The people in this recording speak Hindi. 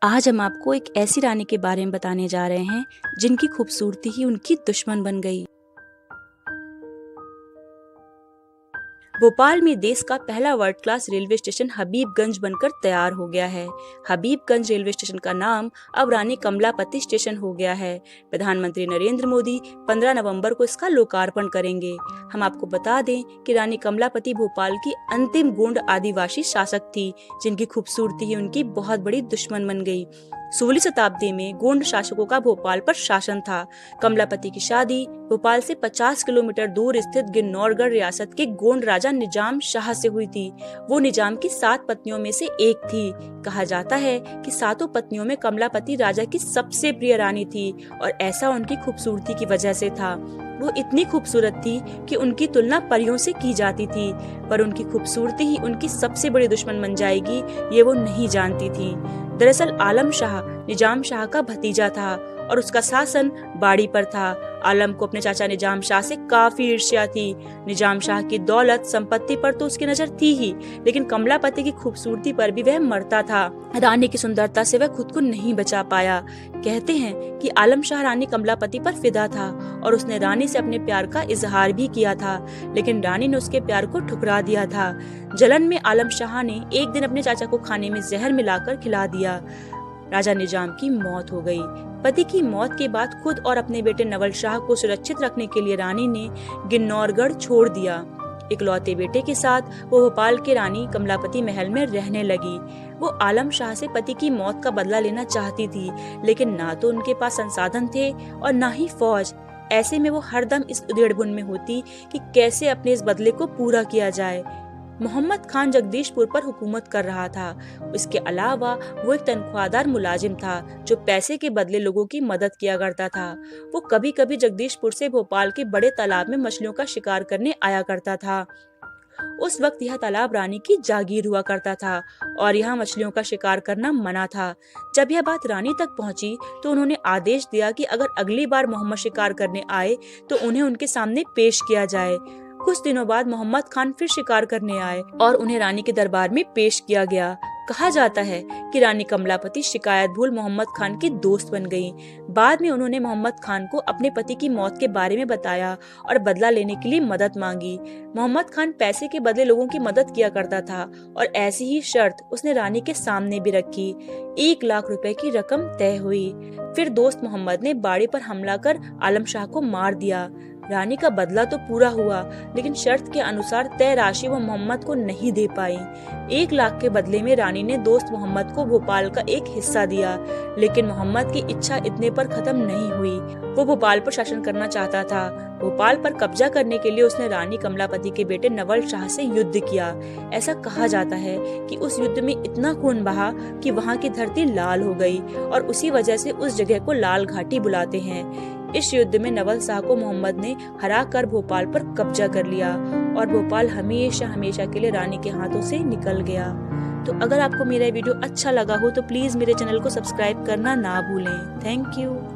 आज हम आपको एक ऐसी रानी के बारे में बताने जा रहे हैं जिनकी खूबसूरती ही उनकी दुश्मन बन गई। भोपाल में देश का पहला world class railway station Habibganj बनकर तैयार हो गया है। हबीबगंज रेलवे स्टेशन का नाम अब रानी कमलापति स्टेशन हो गया है। प्रधानमंत्री नरेंद्र मोदी 15 नवंबर को इसका लोकार्पण करेंगे। हम आपको बता दें कि रानी कमलापति भोपाल की अंतिम गोंड आदिवासी शासक थी, जिनकी खूबसूरती ही उनकी बहुत बड़ी दुश्मन बन गई। 16वीं शताब्दी में गोंड शासकों का भोपाल पर शासन था। कमलापति की शादी भोपाल से 50 किलोमीटर दूर स्थित गिन्नौरगढ़ रियासत के गोंड राजा निजाम शाह से हुई थी। वो निजाम की 7 पत्नियों में से एक थी। कहा जाता है कि 7 पत्नियों में कमलापति राजा की सबसे प्रिय रानी थी और ऐसा उनकी खूबसूरती की वजह से था। वो इतनी खूबसूरत थी कि उनकी तुलना परियों से की जाती थी, पर उनकी खूबसूरती ही उनकी सबसे बड़ी दुश्मन बन जाएगी, ये वो नहीं जानती थी। दरअसल आलम शाह निजाम शाह का भतीजा था और उसका शासन बाड़ी पर था। आलम को अपने चाचा निजाम शाह से काफी ईर्ष्या थी। निजाम शाह की दौलत संपत्ति पर तो उसकी नजर थी ही, लेकिन कमलापति की खूबसूरती पर भी वह मरता था। रानी की सुंदरता से वह खुद को नहीं बचा पाया। कहते हैं कि आलम शाह रानी कमलापति पर फिदा था और उसने रानी से अपने प्यार का इजहार भी किया था, लेकिन रानी ने उसके प्यार को ठुकरा दिया था। जलन में आलम शाह ने एक दिन अपने चाचा को खाने में जहर मिलाकर खिला दिया। राजा निजाम की मौत हो गई। पति की मौत के बाद खुद और अपने बेटे नवल शाह को सुरक्षित रखने के लिए रानी ने गिन्नौरगढ़ छोड़ दिया। इकलौते बेटे के साथ वो भोपाल के रानी कमलापति महल में रहने लगी। वो आलम शाह से पति की मौत का बदला लेना चाहती थी, लेकिन ना तो उनके पास संसाधन थे और ना ही फौज। ऐसे में वो हरदम इस उधेड़बुन में होती कि कैसे अपने इस बदले को पूरा किया जाए। मोहम्मद खान जगदीशपुर पर हुकूमत कर रहा था। इसके अलावा वो एक तनख्वाहदार मुलाजिम था जो पैसे के बदले लोगों की मदद किया करता था। वो कभी कभी जगदीशपुर से भोपाल के बड़े तालाब में मछलियों का शिकार करने आया करता था। उस वक्त यह तालाब रानी की जागीर हुआ करता था और यहाँ मछलियों का शिकार करना मना था। जब यह बात रानी तक पहुँची तो उन्होंने आदेश दिया कि अगर अगली बार मोहम्मद शिकार करने आए तो उन्हें उनके सामने पेश किया जाए। कुछ दिनों बाद मोहम्मद खान फिर शिकार करने आए और उन्हें रानी के दरबार में पेश किया गया। कहा जाता है कि रानी कमलापति शिकायत भूल मोहम्मद खान की दोस्त बन गई। बाद में उन्होंने मोहम्मद खान को अपने पति की मौत के बारे में बताया और बदला लेने के लिए मदद मांगी। मोहम्मद खान पैसे के बदले लोगों की मदद किया करता था और ऐसी ही शर्त उसने रानी के सामने भी रखी। 1 लाख रुपए की रकम तय हुई। फिर दोस्त मोहम्मद ने बाड़ी पर हमला कर आलम शाह को मार दिया। रानी का बदला तो पूरा हुआ, लेकिन शर्त के अनुसार तय राशि वो मोहम्मद को नहीं दे पाई। 1 लाख के बदले में रानी ने दोस्त मोहम्मद को भोपाल का एक हिस्सा दिया, लेकिन मोहम्मद की इच्छा इतने पर खत्म नहीं हुई। वो भोपाल पर शासन करना चाहता था। भोपाल पर कब्जा करने के लिए उसने रानी कमलापति के बेटे नवल शाह से युद्ध किया। ऐसा कहा जाता है कि उस युद्ध में इतना खून बहा कि वहाँ की धरती लाल हो गई और उसी वजह से उस जगह को लाल घाटी बुलाते हैं। इस युद्ध में नवल शाह को मोहम्मद ने हरा कर भोपाल पर कब्जा कर लिया और भोपाल हमेशा हमेशा के लिए रानी के हाथों से निकल गया। तो अगर आपको मेरा वीडियो अच्छा लगा हो तो प्लीज मेरे चैनल को सब्सक्राइब करना ना भूलें। Thank you.